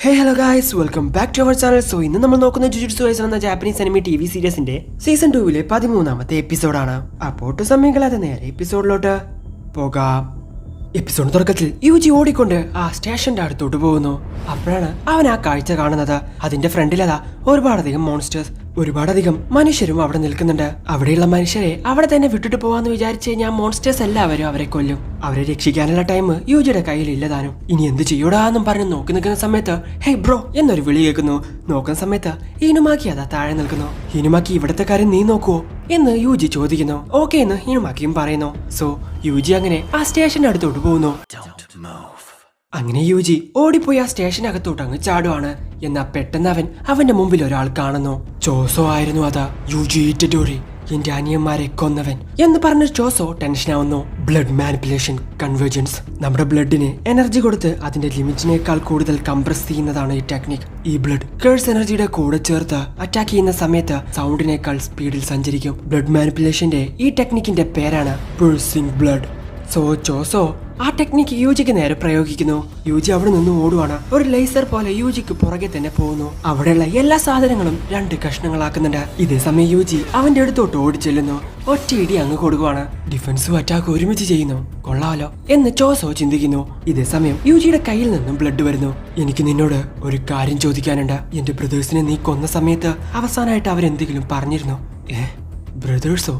Hey hello guys, welcome back to our channel. So ഇന്ന് നമ്മൾ നോക്കുന്ന ജുജുട്സു കൈസൻ എന്ന ജാപ്പനീസ് അനിമി ടിവി സീരീസിന്റെ സീസൺ 2 13ാമത്തെ എപ്പിസോഡാണ്. അപ്പോൾ സമയം കളയാതെ നേരെ എപ്പിസോഡിലോട്ട് പോകാം. എപ്പിസോഡ് തുടക്കത്തിൽ യൂജി ഓടിക്കൊണ്ട് ആ സ്റ്റേഷന്റെ അടുത്തോട്ട് പോകുന്നു. അപ്പോഴാണ് അവൻ ആ കാഴ്ച കാണുന്നത്. അതിന്റെ ഫ്രണ്ടിലതാ ഒരുപാടധികം മോൺസ്റ്റേഴ്സ്, ഒരുപാടധികം മനുഷ്യരും അവിടെ നിൽക്കുന്നുണ്ട്. അവിടെയുള്ള മനുഷ്യരെ അവിടെ തന്നെ വിട്ടിട്ട് പോവാന്ന് വിചാരിച്ചു കഴിഞ്ഞാൽ മോൺസ്റ്റേഴ്സ് എല്ലാവരും അവരെ കൊല്ലും. അവരെ രക്ഷിക്കാനുള്ള ടൈം യൂജിയുടെ കയ്യിൽ ഇല്ലതാനും. ഇനി എന്ത് ചെയ്യൂടാന്നും പറഞ്ഞ് നോക്കി നിൽക്കുന്ന സമയത്ത് ഹേ ബ്രോ എന്നൊരു വിളി കേൾക്കുന്നു. നോക്കുന്ന സമയത്ത് ഇനുമാക്കി അതാ താഴെ നിൽക്കുന്നു. ഇനുമാക്കി ഇവിടത്തെ കാര്യം നീ നോക്കുവോ എന്ന് യൂജി ചോദിക്കുന്നു. ഓക്കെ എന്ന് ഇനുമാക്കിയും പറയുന്നു. സോ യൂജി അങ്ങനെ ആ സ്റ്റേഷന്റെ അടുത്തോട്ട് പോകുന്നു. അങ്ങനെ യൂജി ഓടിപ്പോയി ആ സ്റ്റേഷനകത്തോട്ട് അങ്ങ് ചാടുവാണ്. എന്നാ പെട്ടെന്ന് അവന്റെ മുമ്പിൽ ഒരാൾ കാണുന്നു. ചോസോ ആയിരുന്നു അതാ. യൂജി ഇറ്റഡോറി, എന്റെ അനിയന്മാരെ കൊന്നവൻ എന്ന് പറഞ്ഞ് ചോസോ ടെൻഷനാവുന്നു. ബ്ലഡ് മാനിപ്പുലേഷൻ കൺവേർജൻസ്, നമ്മുടെ ബ്ലഡിന് എനർജി കൊടുത്ത് അതിന്റെ ലിമിറ്റിനേക്കാൾ കൂടുതൽ കംപ്രസ് ചെയ്യുന്നതാണ് ഈ ടെക്നിക്. ഈ ബ്ലഡ് കേഴ്സ് എനർജിയുടെ കൂടെ ചേർത്ത് അറ്റാക്ക് ചെയ്യുന്ന സമയത്ത് സൗണ്ടിനേക്കാൾ സ്പീഡിൽ സഞ്ചരിക്കും. ബ്ലഡ് മാനിപ്പുലേഷന്റെ ഈ ടെക്നിക്കിന്റെ പേരാണ് പേഴ്സിംഗ് ബ്ലഡ്. സോ ചോസോ ആ ടെക്നിക്ക് യൂജിക്ക് നേരെ പ്രയോഗിക്കുന്നു. യൂജി അവിടെ നിന്ന് ഓടുവാണ്. ഒരു ലേസർ പോലെ യൂജിക്ക് പുറകെ തന്നെ പോകുന്നു. അവിടെയുള്ള എല്ലാ സാധനങ്ങളും 2 കഷ്ണങ്ങളാക്കുന്നുണ്ട്. ഇതേ സമയം യൂജി അവന്റെ അടുത്തോട്ട് ഓടിച്ചെല്ലുന്നു. ഒറ്റയിടി അങ്ങ് കൊടുക്കുവാണ്. ഡിഫൻസും അറ്റാക്കും ഒരുമിച്ച് ചെയ്യുന്നു. കൊള്ളാലോ എന്ന് ചോസോ ചിന്തിക്കുന്നു. ഇതേ സമയം യൂജിയുടെ കയ്യിൽ നിന്നും ബ്ലഡ് വരുന്നു. എനിക്ക് നിന്നോട് ഒരു കാര്യം ചോദിക്കാനുണ്ട്. എന്റെ ബ്രദേഴ്സിനെ നീ കൊന്ന സമയത്ത് അവസാനമായിട്ട് അവരെന്തെങ്കിലും പറഞ്ഞിരുന്നോ? ബ്രദേഴ്സോ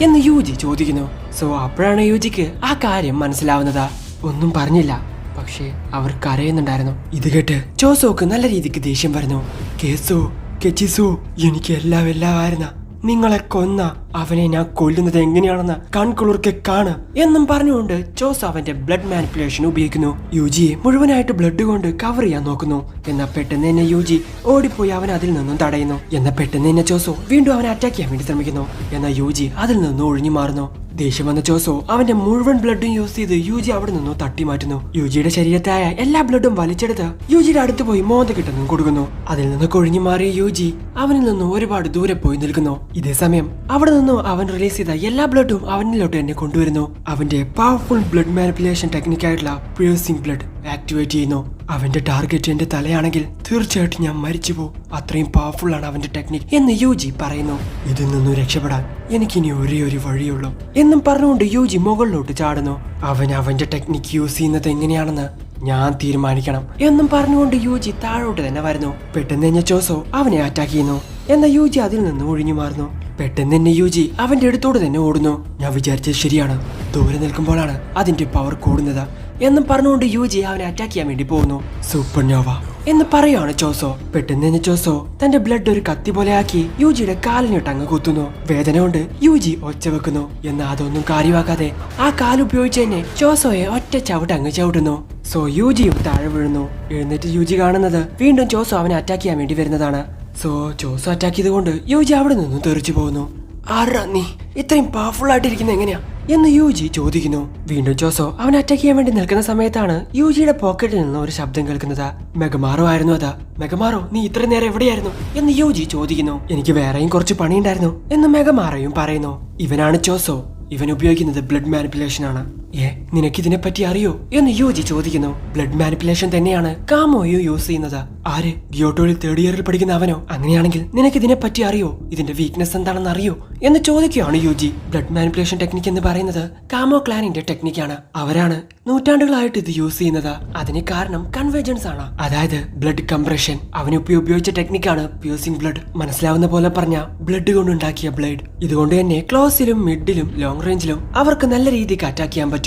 എന്ന് യൂജി ചോദിക്കുന്നു. സോ അപ്പോഴാണ് യൂജിക്ക് ആ കാര്യം മനസ്സിലാവുന്നത്. ഒന്നും പറഞ്ഞില്ല, പക്ഷേ അവർ കരയുന്നുണ്ടായിരുന്നു. ഇത് കേട്ട് ചോസോക്ക് നല്ല രീതിക്ക് ദേഷ്യം വരുന്നു. കേസോ കെച്ചിസോ, എനിക്ക് എല്ലാമായിരുന്ന നിങ്ങളെ കൊന്ന അവനെ ഞാൻ കൊല്ലുന്നത് എങ്ങനെയാണെന്ന് കൺകുളിർക്കെ കാണ് എന്നും പറഞ്ഞുകൊണ്ട് ചോസോ അവന്റെ ബ്ലഡ് മാനിപ്പുലേഷൻ ഉപയോഗിക്കുന്നു. യൂജിയെ മുഴുവനായിട്ട് ബ്ലഡ് കൊണ്ട് കവർ ചെയ്യാൻ നോക്കുന്നു. എന്നാൽ പെട്ടെന്ന് തന്നെ യൂജി ഓടിപ്പോയി അവൻ അതിൽ നിന്നും തടയുന്നു. എന്നാൽ പെട്ടെന്ന് തന്നെ ചോസോ വീണ്ടും അവനെ അറ്റാക്ക് ചെയ്യാൻ വേണ്ടി ശ്രമിക്കുന്നു. എന്നാൽ യൂജി അതിൽ നിന്നും ഒഴിഞ്ഞു മാറുന്നു. ദേഷ്യം വന്ന ചോസോ അവന്റെ മുഴുവൻ ബ്ലഡും യൂസ് ചെയ്ത് യൂജി അവിടെ നിന്നും തട്ടി മാറ്റുന്നു. യൂജിയുടെ ശരീരത്തായ എല്ലാ ബ്ലഡും വലിച്ചെടുത്ത് യൂജിയുടെ അടുത്ത് പോയി മോന്ത കിട്ടുന്നു കൊടുക്കുന്നു. അതിൽ നിന്ന് കൊഴിഞ്ഞു മാറിയ യൂജി അവനിൽ നിന്നും ഒരുപാട് ദൂരെ പോയി നിൽക്കുന്നു. ഇതേ സമയം അവിടെ നിന്നും അവൻ റിലീസ് ചെയ്ത എല്ലാ ബ്ലഡും അവനിലോട്ട് തന്നെ കൊണ്ടുവരുന്നു. അവന്റെ പവർഫുൾ ബ്ലഡ് മാനിപ്പുലേഷൻ ടെക്നിക്കായിട്ടുള്ള പിയേഴ്സിംഗ് ബ്ലഡ് ആക്ടിവേറ്റ് ചെയ്യുന്നു. അവന്റെ ടാർഗറ്റ് എന്റെ തലയാണെങ്കിൽ തീർച്ചയായിട്ടും ഞാൻ മരിച്ചു പോകും. അത്രയും പവർഫുൾ ആണ് അവന്റെ ടെക്നിക് എന്ന് യൂജി പറയുന്നു. ഇതിൽ നിന്നും രക്ഷപ്പെടാൻ എനിക്കിനി ഒരേ ഒരു വഴിയുള്ളൂ എന്നും പറഞ്ഞുകൊണ്ട് യൂജി മുകളിലോട്ട് ചാടുന്നു. അവന്റെ ടെക്നിക് യൂസ് ചെയ്യുന്നത് എങ്ങനെയാണെന്ന് ഞാൻ തീരുമാനിക്കണം എന്നും പറഞ്ഞുകൊണ്ട് യൂജി താഴോട്ട് തന്നെ വരുന്നു. പെട്ടെന്ന് തന്നെ ചോസോ അവനെ അറ്റാക്ക് ചെയ്യുന്നു. എന്നാൽ യൂജി അതിൽ നിന്ന് ഒഴിഞ്ഞു മാറുന്നു. പെട്ടെന്ന് തന്നെ യൂജി അവന്റെ അടുത്തോട് തന്നെ ഓടുന്നു. ഞാൻ വിചാരിച്ചത് ശരിയാണ്, ദൂരെ നിൽക്കുമ്പോഴാണ് അതിന്റെ പവർ കൂടുന്നത് എന്നും പറഞ്ഞുകൊണ്ട് യൂജി അവനെ അറ്റാക്ക് ചെയ്യാൻ വേണ്ടി പോകുന്നു. സൂപ്പർ നോവ എന്ന് പറയാണ് ചോസോ. പെട്ടെന്ന് തന്നെ ചോസോ തന്റെ ബ്ലഡ് ഒരു കത്തി പോലെ ആക്കി യൂജിയുടെ കാലിനിട്ട് അങ്ങ് കുത്തുന്നു. വേദന കൊണ്ട് യൂജി ഒച്ച വെക്കുന്നു. എന്നാൽ അതൊന്നും കാര്യമാക്കാതെ ആ കാലുപയോഗിച്ച് തന്നെ ചോസോയെ ഒറ്റ ചവിട്ട് അങ്ങ് ചവിട്ടുന്നു. സോ യൂജിയും താഴെ വീഴുന്നു. എഴുന്നേറ്റ് യൂജി കാണുന്നത് വീണ്ടും ചോസോ അവനെ അറ്റാക്ക് ചെയ്യാൻ വേണ്ടി വരുന്നതാണ്. സോ ചോസോ അറ്റാക്ക് ചെയ്തുകൊണ്ട് യൂജി അവിടെ നിന്നും തെറിച്ചു പോകുന്നു. ആരാ നീ ഇത്രയും പവർഫുൾ ആയിട്ടിരിക്കുന്നത് എങ്ങനെയാ എന്ന് യൂജി ചോദിക്കുന്നു. വീണ്ടും ചോസോ അവൻ അറ്റാക്ക് ചെയ്യാൻ വേണ്ടി നിൽക്കുന്ന സമയത്താണ് യൂജിയുടെ പോക്കറ്റിൽ നിന്ന് ഒരു ശബ്ദം കേൾക്കുന്നത്. മെഗമാറോ ആയിരുന്നു അതാ. മെഗമാറോ, നീ ഇത്ര നേരം എവിടെയായിരുന്നു എന്ന് യൂജി ചോദിക്കുന്നു. എനിക്ക് വേറെയും കുറച്ച് പണിയുണ്ടായിരുന്നു എന്ന് മെഗമാറോയും പറയുന്നു. ഇവനാണ് ചോസോ. ഇവൻ ഉപയോഗിക്കുന്നത് ബ്ലഡ് മാനിപ്പുലേഷൻ ആണ്. നിനക്കിതിനെ പറ്റി അറിയോ എന്ന് യൂജി ചോദിക്കുന്നു. ബ്ലഡ് മാനിപ്പുലേഷൻ തന്നെയാണ് കാമോയോ യൂസ് ചെയ്യുന്നത്. ആര്? ഗ്യോട്ടോയിൽ 3rd ഇയറിൽ പഠിക്കുന്ന അവനോ? അങ്ങനെയാണെങ്കിൽ നിനക്കിതിനെ പറ്റി അറിയോ? ഇതിന്റെ വീക്ക്നെസ് എന്താണെന്ന് അറിയോ എന്ന് ചോദിക്കുകയാണ് യൂജി. ബ്ലഡ് മാനിപ്പുലേഷൻ ടെക്നിക് എന്ന് പറയുന്നത് കാമോ ക്ലാനിന്റെ ടെക്നിക്കാണ്. അവരാണ് നൂറ്റാണ്ടുകളായിട്ട് ഇത് യൂസ് ചെയ്യുന്നത്. അതിന് കാരണം കൺവേർജൻസ് ആണ്, അതായത് ബ്ലഡ് കംപ്രഷൻ. അവനിപ്പോ ഉപയോഗിച്ച ടെക്നിക്കാണ് പിയേഴ്സിംഗ് ബ്ലഡ്. മനസ്സിലാവുന്ന പോലെ പറഞ്ഞ ബ്ലഡ് കൊണ്ടുണ്ടാക്കിയ ബ്ലേഡ്. ഇതുകൊണ്ട് തന്നെ ക്ലോസിലും മിഡിലും ലോങ് റേഞ്ചിലും അവർക്ക് നല്ല രീതിക്ക് അറ്റാക്ക് ചെയ്യാൻ പറ്റും.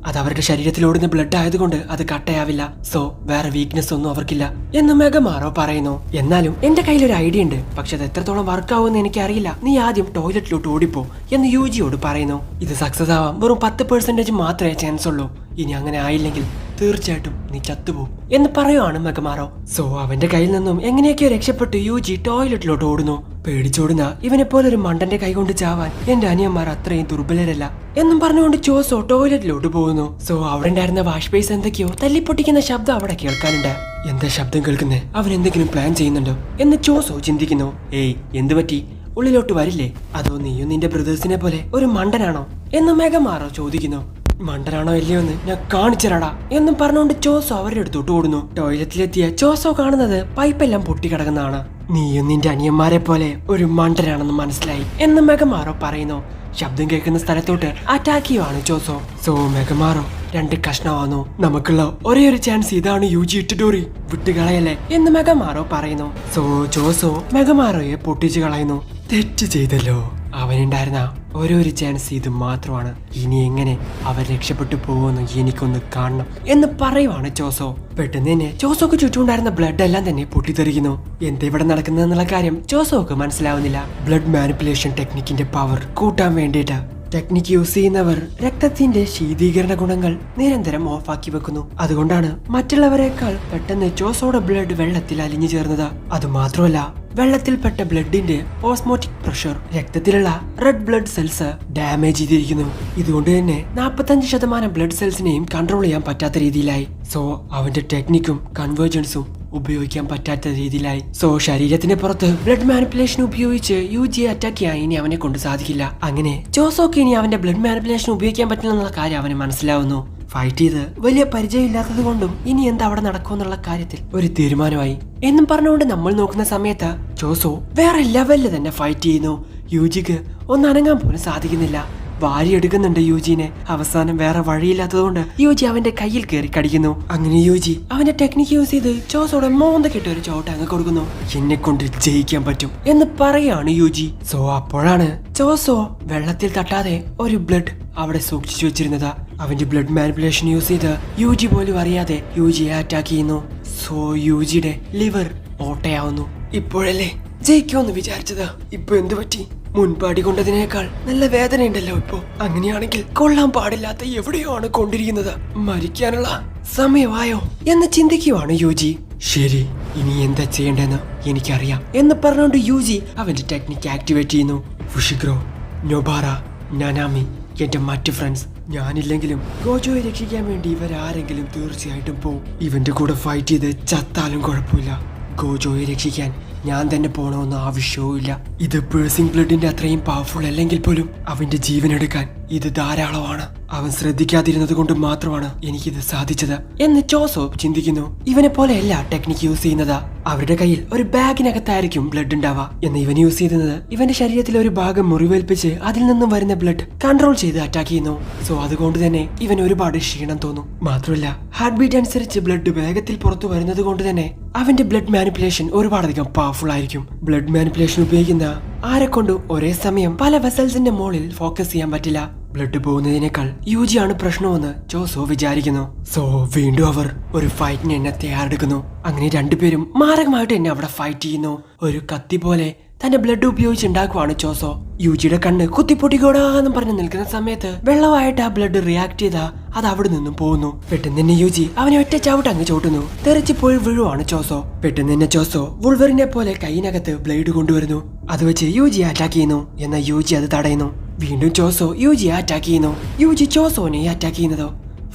അത് അവരുടെ ശരീരത്തിൽ ഓടുന്ന ബ്ലഡ് ആയതുകൊണ്ട് അത് കട്ടയാവില്ല. സോ വേറെ വീക്ക്നെസ് ഒന്നും അവർക്കില്ല എന്ന് മെഗമാറോ പറയുന്നു. എന്നാലും എന്റെ കയ്യിൽ ഒരു ഐഡിയ ഉണ്ട്, പക്ഷെ അത് എത്രത്തോളം വർക്ക് ആവുമെന്ന് എനിക്കറിയില്ല. നീ ആദ്യം ടോയ്ലറ്റിലോട്ട് ഓടിപ്പോ എന്ന് യൂജിയോട് പറയുന്നു. ഇത് സക്സസ് ആവാൻ വെറും 10% മാത്രമേ ചാൻസ് ഉള്ളൂ. ഇനി അങ്ങനെ ആയില്ലെങ്കിൽ തീർച്ചയായിട്ടും നീ ചത്തുപോകും എന്ന് പറയുവാണ് മെഗമാറോ. സോ അവന്റെ കയ്യിൽ നിന്നും എങ്ങനെയൊക്കെയോ രക്ഷപ്പെട്ട് യൂജി ടോയ്ലറ്റിലോട്ട് ഓടുന്നു. പേടിച്ചോടുന്ന ഇവനെ പോലെ ഒരു മണ്ടന്റെ കൈ കൊണ്ട് ചാവാൻ എന്റെ അനിയന്മാർ അത്രയും ദുർബലരല്ല എന്നും പറഞ്ഞുകൊണ്ട് ചോസോ ടോയ്ലറ്റിലോട്ട് പോകുന്നു. സോ അവിടെ ഉണ്ടായിരുന്ന വാഷ് ബേസ് എന്തൊക്കെയോ തല്ലിപ്പൊട്ടിക്കുന്ന ശബ്ദം അവിടെ കേൾക്കാനുണ്ട്. എന്താ ശബ്ദം കേൾക്കുന്നേ? അവൻ എന്തെങ്കിലും പ്ലാൻ ചെയ്യുന്നുണ്ടോ എന്ന് ചോസോ ചിന്തിക്കുന്നു. എന്ത് പറ്റി? ഉള്ളിലോട്ട് വരില്ലേ? അതോ നീയും നിന്റെ ബ്രദേഴ്സിനെ പോലെ ഒരു മണ്ടനാണോ എന്ന് മെഗമാറോ ചോദിക്കുന്നു. മണ്ടനാണോ ഇല്ലയോ എന്ന് ഞാൻ കാണിച്ചരാടാ എന്നും പറഞ്ഞുകൊണ്ട് ചോസോ അവരുടെ അടുത്തോട്ട് ഓടുന്നു. ടോയ്ലറ്റിലെത്തിയ ചോസോ കാണുന്നത് പൈപ്പെല്ലാം പൊട്ടിക്കിടക്കുന്നതാണ്. നീയും നിന്റെ അനിയന്മാരെ പോലെ ഒരു മണ്ടനാണെന്ന് മനസ്സിലായി എന്ന് മെഗമാറോ പറയുന്നു. ശബ്ദം കേൾക്കുന്ന സ്ഥലത്തോട്ട് അറ്റാക്ക് ചെയ്യുവാണ് ചോസോ. സോ മെഗമാറോ 2 കഷ്ണമാകുന്നു. നമുക്കുള്ള ഒരേ ഒരു ചാൻസ് ഇതാണ് യൂജി ഇട്ടിഡോറി, വിട്ടുകളയല്ലേ എന്ന് മെഗമാറോ പറയുന്നു. സോ ചോസോ മെഗമാറോയെ പൊട്ടിച്ചു കളയുന്നു. തെറ്റ് ചെയ്തല്ലോ, അവനുണ്ടായിരുന്ന ഒരു ചാൻസ് ഇത് മാത്രമാണ്. ഇനി എങ്ങനെ അവർ രക്ഷപ്പെട്ടു പോകുമെന്ന് എനിക്കൊന്ന് കാണണം എന്ന് പറയുവാണ് ചോസോ. പെട്ടെന്ന് തന്നെ ചോസോക്ക് ചുറ്റുമുണ്ടായിരുന്ന ബ്ലഡ് എല്ലാം തന്നെ പൊട്ടിത്തെറിക്കുന്നു. എന്താ ഇവിടെ നടക്കുന്നതെന്നുള്ള കാര്യം ചോസോക്ക് മനസ്സിലാവുന്നില്ല. ബ്ലഡ് മാനിപ്പുലേഷൻ ടെക്നിക്കിന്റെ പവർ കൂട്ടാൻ വേണ്ടിയിട്ട് ടെക്നിക്ക് യൂസ് ചെയ്യുന്നവർ രക്തത്തിന്റെ ശീതീകരണ ഗുണങ്ങൾ നിരന്തരം ഓഫാക്കി വെക്കുന്നു. അതുകൊണ്ടാണ് മറ്റുള്ളവരെക്കാൾ പെട്ടെന്ന് ചോസോയുടെ ബ്ലഡ് വെള്ളത്തിൽ അലിഞ്ഞു ചേർന്നത്. അതുമാത്രമല്ല, വെള്ളത്തിൽപ്പെട്ട ബ്ലഡിന്റെ ഓസ്മോറ്റിക് പ്രഷർ രക്തത്തിലുള്ള റെഡ് ബ്ലഡ് സെൽസ് ഡാമേജ് ചെയ്തിരിക്കുന്നു. ഇതുകൊണ്ട് തന്നെ 45% ബ്ലഡ് സെൽസിനെയും കൺട്രോൾ ചെയ്യാൻ പറ്റാത്ത രീതിയിലായി. സോ അവന്റെ ടെക്നിക്കും കൺവേർജൻസും ഉപയോഗിക്കാൻ പറ്റാത്ത രീതിയിലായി. സോ ശരീരത്തിന് പുറത്ത് ബ്ലഡ് മാനിപ്പുലേഷൻ ഉപയോഗിച്ച് യുജിയെ അറ്റാക്ക് ചെയ്യാൻ ഇനി അവനെ കൊണ്ട് സാധിക്കില്ല. അങ്ങനെ ജോസോക്ക് ഇനി അവന്റെ ബ്ലഡ് മാനിപ്പുലേഷൻ ഉപയോഗിക്കാൻ പറ്റില്ല എന്നുള്ള കാര്യം അവന് മനസ്സിലാവുന്നു. ഫൈറ്റ് ചെയ്ത് വലിയ പരിചയമില്ലാത്തത് കൊണ്ടും ഇനി എന്താ അവിടെ നടക്കുമെന്നുള്ള കാര്യത്തിൽ ഒരു തീരുമാനമായി എന്നും പറഞ്ഞുകൊണ്ട് നമ്മൾ നോക്കുന്ന സമയത്ത് ജോസോ വേറെ ലെവലില് തന്നെ ഫൈറ്റ് ചെയ്യുന്നു. യുജിക്ക് ഒന്ന് അനങ്ങാൻ പോലും സാധിക്കുന്നില്ല. വാരിയെടുക്കുന്നുണ്ട് യുജിനെ. അവസാനം വേറെ വഴിയില്ലാത്തതുകൊണ്ട് യുജി അവന്റെ കയ്യിൽ കയറി കടിക്കുന്നു. അങ്ങനെ യുജി അവന്റെ ടെക്നിക്ക് യൂസ് ചെയ്ത് ജോസോടെ മോന്തക്കിട്ട് ഒരു ചോട്ട് അങ്ങ് കൊടുക്കുന്നു. എന്നെ കൊണ്ട് ജയിക്കാൻ പറ്റും എന്ന് പറയാണ് യുജി. സോ അപ്പോഴാണ് ജോസോ വെള്ളത്തിൽ തട്ടാതെ ഒരു ബ്ലഡ് അവിടെ സൂക്ഷിച്ചു വെച്ചിരുന്നത്. അവന്റെ ബ്ലഡ് മാനിപ്പുലേഷൻ യൂസ് ചെയ്ത് യുജി പോലും അറിയാതെ യുജിയെ അറ്റാക്ക് ചെയ്യുന്നു. സോ യുജിയുടെ ലിവർ ഓട്ടയാവുന്നു. ഇപ്പോഴല്ലേ ജയിക്കുമെന്ന് വിചാരിച്ചത്, ഇപ്പൊ എന്തു പറ്റി? മുൻപാടി കൊണ്ടതിനേക്കാൾ നല്ല വേദന ഉണ്ടല്ലോ ഇപ്പോ. അങ്ങനെയാണെങ്കിൽ കൊള്ളാൻ പാടില്ലാത്ത എവിടെയോ ആണ് കൊണ്ടിരിക്കുന്നത്. മരിക്കാനുള്ള സമയമായോ എന്ന് ചിന്തിക്കുവാണ് യുജി. ശരി, ഇനി എന്താ ചെയ്യേണ്ടെന്ന് എനിക്കറിയാം എന്ന് പറഞ്ഞുകൊണ്ട് യുജി അവന്റെ ടെക്നിക്ക് ആക്ടിവേറ്റ് ചെയ്യുന്നു. ഫുഷിഗ്രോ, നൊബാറ, നാനാമി, എന്റെ മറ്റു ഫ്രണ്ട്സ്, ഞാനില്ലെങ്കിലും ഗോജോയെ രക്ഷിക്കാൻ വേണ്ടി ഇവരാരെങ്കിലും തീർച്ചയായിട്ടും പോവും. ഇവന്റെ കൂടെ ഫൈറ്റ് ചെയ്ത് ചത്താലും കുഴപ്പമില്ല. ഗോജോയെ രക്ഷിക്കാൻ ഞാൻ തന്നെ പോണമെന്ന് ആവശ്യവും ഇല്ല. ഇത് പേഴ്സിംഗ് ബ്ലഡിന്റെ അത്രയും പവർഫുൾ അല്ലെങ്കിൽ പോലും അവന്റെ ജീവൻ എടുക്കാൻ ഇത് ധാരാളമാണ്. അവൻ ശ്രദ്ധിക്കാതിരുന്നത് കൊണ്ട് മാത്രമാണ് എനിക്കിത് സാധിച്ചത് എന്ന് ജോസോ ചിന്തിക്കുന്നു. ഇവനെ പോലെ അല്ല ടെക്നിക്ക് യൂസ് ചെയ്യുന്നത്. അവരുടെ കയ്യിൽ ഒരു ബാഗിനകത്തായിരിക്കും ബ്ലഡ് ഉണ്ടാവുക. എന്ന് ഇവൻ യൂസ് ചെയ്യുന്നത് ഇവന്റെ ശരീരത്തിൽ ഒരു ഭാഗം മുറിവേൽപ്പിച്ച് അതിൽ നിന്നും വരുന്ന ബ്ലഡ് കൺട്രോൾ ചെയ്ത് അറ്റാക്ക് ചെയ്യുന്നു. സോ അതുകൊണ്ട് തന്നെ ഇവൻ ഒരുപാട് ക്ഷീണം തോന്നും. മാത്രമല്ല, ഹാർട്ട് ബീറ്റ് അനുസരിച്ച് ബ്ലഡ് വേഗത്തിൽ പുറത്തു വരുന്നത് കൊണ്ട് തന്നെ അവന്റെ ബ്ലഡ് മാനിപ്പുലേഷൻ ഒരുപാടധികം പവർഫുൾ ആയിരിക്കും. ബ്ലഡ് മാനിപ്പുലേഷൻ ഉപയോഗിക്കുന്ന ആരെക്കൊണ്ടും ഒരേ സമയം പല വെസൽസിന്റെ മുകളിൽ ഫോക്കസ് ചെയ്യാൻ പറ്റില്ല. ബ്ലഡ് പോകുന്നതിനേക്കാൾ യുജിയാണ് പ്രശ്നമെന്ന് ജോസോ വിചാരിക്കുന്നു. സോ വീണ്ടും അവർ ഒരു ഫൈറ്റിന് എന്നെ തയ്യാറെടുക്കുന്നു. അങ്ങനെ രണ്ടുപേരും മാരകമായിട്ട് എന്നെ അവിടെ ഫൈറ്റ് ചെയ്യുന്നു. ഒരു കത്തി പോലെ തന്റെ ബ്ലഡ് ഉപയോഗിച്ച് ഉണ്ടാക്കുവാണ് ജോസോ. യുജിയുടെ കണ്ണ് കുത്തിപ്പൊട്ടിക്കോടാന്നും പറഞ്ഞ് നിൽക്കുന്ന സമയത്ത് വെള്ളമായിട്ട് ആ ബ്ലഡ് റിയാക്ട് ചെയ്താ അത് അവിടെ നിന്നും പോകുന്നു. പെട്ടെന്ന് തന്നെ യുജി അവനെ ഒറ്റ ചവിട്ട് അങ്ങ് ചോട്ടുന്നു. തെറിച്ച് പോയി വീഴുവാണ് ജോസോ. പെട്ടെന്ന് തന്നെ ജോസോ വുൾവറിനെ പോലെ കൈയിനകത്ത് ബ്ലേഡ് കൊണ്ടുവരുന്നു. അത് വെച്ച് യുജിയെ അറ്റാക്ക് ചെയ്യുന്നു. എന്നാൽ യുജി അത് തടയുന്നു. വീണ്ടും ജോസോ യുജിയെ അറ്റാക്ക് ചെയ്യുന്നു. യുജി ജോസോനെ അറ്റാക്ക് ചെയ്യുന്നതോ.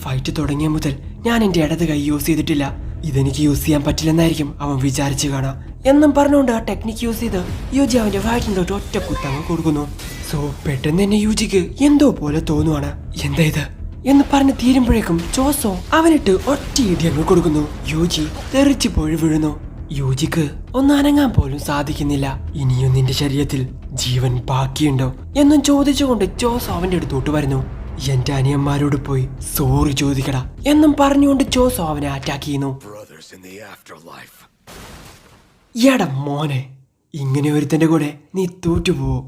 ഫൈറ്റ് തുടങ്ങിയ മുതൽ ഞാൻ എന്റെ ഇടത് കൈ യൂസ് ചെയ്തിട്ടില്ല. ഇതെനിക്ക് യൂസ് ചെയ്യാൻ പറ്റില്ലെന്നായിരിക്കും അവൻ വിചാരിച്ചു കാണാം എന്നും പറഞ്ഞുകൊണ്ട് ആ ടെക്നിക്ക് യൂസ് ചെയ്ത് യുജി അവന്റെ വയറ്റിലോട്ട് ഒറ്റ കുത്തങ്ങ് കൊടുക്കുന്നു. സോ പെട്ടെന്ന് തന്നെ യുജിക്ക് എന്തോ പോലെ തോന്നുവാണ്. എന്താ ഇത് എന്ന് പറഞ്ഞ് തീരുമ്പോഴേക്കും ജോസോ അവനിട്ട് ഒറ്റ ഇടി അങ്ങ് കൊടുക്കുന്നു. യുജി തെറിച്ചു പോയി വീഴുന്നു. യുജിക്ക് ഒന്ന് അനങ്ങാൻ പോലും സാധിക്കുന്നില്ല. ഇനിയും നിന്റെ ശരീരത്തിൽ ജീവൻ ബാക്കിയുണ്ടോ എന്നും ചോദിച്ചുകൊണ്ട് ജോസോ അവന്റെ അടുത്തോട്ട് വരുന്നു. എന്റെ അനിയന്മാരോട് പോയി സോറി ചോദിക്കടാ എന്നും പറഞ്ഞുകൊണ്ട് ജോസോ അവനെ അറ്റാക്ക് ചെയ്യുന്നു. എടാ മോനെ, ഇങ്ങനെ ഒരുത്തന്റെ കൂടെ നീ തോറ്റുപോവോ?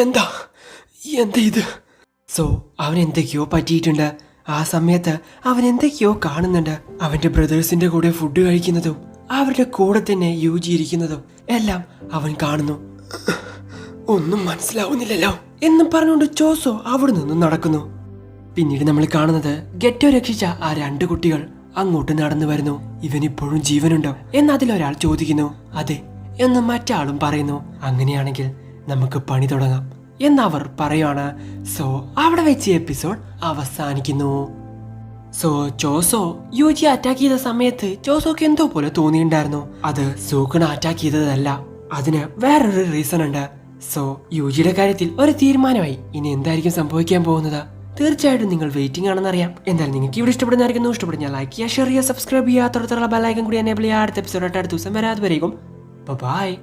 എന്താ എന്താ ഇത്? സോ അവൻ എന്തൊക്കെയോ പറ്റിയിട്ടുണ്ട്. ആ സമയത്ത് അവൻ എന്തൊക്കെയോ കാണുന്നുണ്ട്. അവന്റെ ബ്രദേഴ്സിന്റെ കൂടെ ഫുഡ് കഴിക്കുന്നതും അവരുടെ കൂടെ തന്നെ യുജി ഇരിക്കുന്നതും എല്ലാം അവൻ കാണുന്നു. ഒന്നും മനസ്സിലാവുന്നില്ലല്ലോ എന്നും പറഞ്ഞുകൊണ്ട് ജോസോ അവിടെ നിന്നും നടക്കുന്നു. പിന്നീട് നമ്മൾ കാണുന്നത് ഗെറ്റോ രക്ഷിച്ച ആ 2 കുട്ടികൾ അങ്ങോട്ട് നടന്നു വരുന്നു. ഇവനിപ്പോഴും ജീവനുണ്ടോ എന്ന് അതിലൊരാൾ ചോദിക്കുന്നു. അതെ എന്ന് മറ്റാളും പറയുന്നു. അങ്ങനെയാണെങ്കിൽ നമുക്ക് പണി തുടങ്ങാം എന്നവർ പറയുവാണ്. സോ അവിടെ വെച്ച് എപ്പിസോഡ് അവസാനിക്കുന്നു. സോ ജോസോ യുജി അറ്റാക്ക് ചെയ്ത സമയത്ത് ജോസോക്ക് എന്തോ പോലെ തോന്നിയിട്ടുണ്ടായിരുന്നു. അത് സൂക്കണ അറ്റാക്ക് ചെയ്തതല്ല. അതിന് വേറൊരു റീസൺ ഉണ്ട്. സോ യുജിയുടെ കാര്യത്തിൽ ഒരു തീരുമാനമായി. ഇനി എന്തായിരിക്കും സംഭവിക്കാൻ പോകുന്നത്? തീർച്ചയായിട്ടും നിങ്ങൾ വെയിറ്റിംഗ് ആണെന്ന് അറിയാം. എന്തായാലും നിങ്ങൾക്ക് ഇവിടെ ഇഷ്ടപ്പെടുന്നതായിരിക്കുന്നു. ഇഷ്ടപ്പെടുന്ന ലൈക്ക് ചെയ്യുക, ഷെയർ ചെയ്യുക, സബ്സ്ക്രൈബ് ചെയ്യുക, തൊട്ടടുത്തുള്ള ബെല്ലൈക്കൺ കൂടി എനേബിൾ ചെയ്യുക. അടുത്ത എപ്പിസോഡ് അടുത്ത ദിവസം വരാതെ വരേക്കും. ബൈ.